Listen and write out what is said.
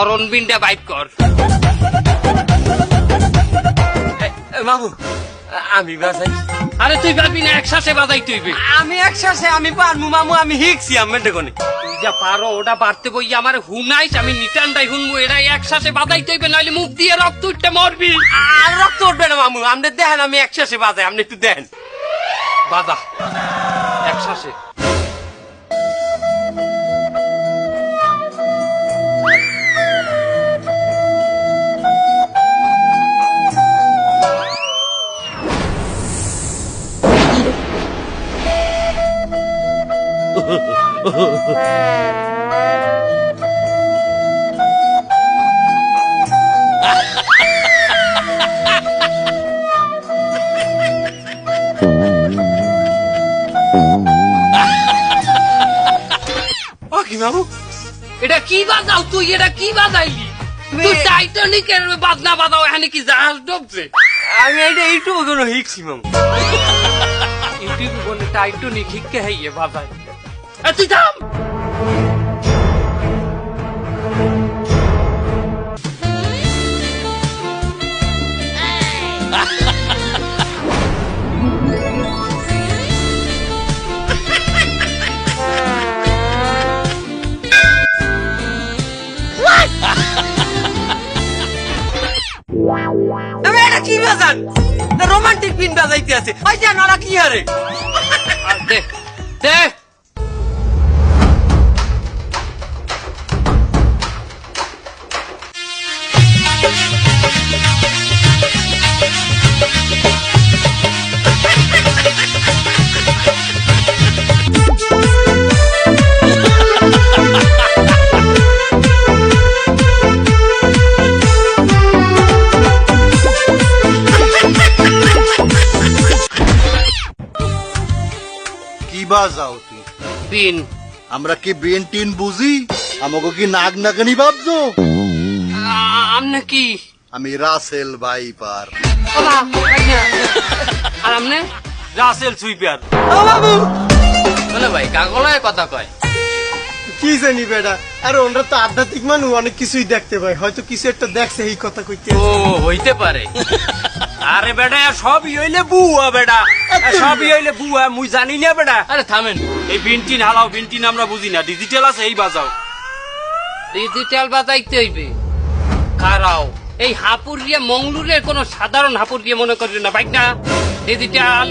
অরণবিনটা bike কর। মামু আমি বাজাই। আরে তুই পারবি না, একসাথে বাজাই তুই। আমি একসাথে আমি পারমু মামু, আমি হিকছি আমার দেখনে। তুই যা পারো ওটা পারতে বই আমার হুনাইস, আমি নিটানটাই হুনবো। এটাই একসাথে বাজাই তুইবে, নইলে মুখ দিয়ে রক্ত উঠতে মরবি। আর রক্ত উঠবে না মামু, আপনি দেখেন আমি একসাথে বাজাই, আপনি একটু দেখেন। বাজা একসাথে। কি মামু এটা কি বাজাও তুই? এটা কি বাজাইলি তুই? টাইটানিকের বাজনা বাজাও, এখানে কি জাহাজ ডুবছে? আমি এইটা এইটুকু কোনো হিকছি মামু। ইউটিউব বলে টাইটানিক হিককে হাইয়ে বাজাই। তুই থাম। এটা কি বাজান? রোমান্টিক বিন বাজাইতে আছে। ওই যে নড়া কি আরে দে দে। কি বাজাও তুই? বিন। আমরা কি বেন টিন বুঝি? আমাকে কি নাগ নাগানি ভাবছো? আমনে কি? আমি রাসেল ভাইপার। আর আমনে? Russell sweeper. বলে ভাই কাগলায় কথা কয়। কি জানি বেটা, আর ওরা তো আধ্যাত্মিক মানুষ, অনেক কিছুই দেখতে পায়, হয়তো কিছু একটা দেখছে এই কথা কইতে। ও হইতে পারে। আরে বেটা সবই হইলে বুয়া বেটা, সবই হইলে বুয়া, মুই জানি না বেটা। আরে থামেন। এই বিনটিন হালাও, বিনটিন আমরা বুঝি না, ডিজিটাল আছে এই বাজাও। ডিজিটাল বাজাইতে হইবে। খারাও এই হাপুরিয়া মংলুরের কোন সাধারণ হাপুরিয়া মনে করি না বাইক না। ডিজিটাল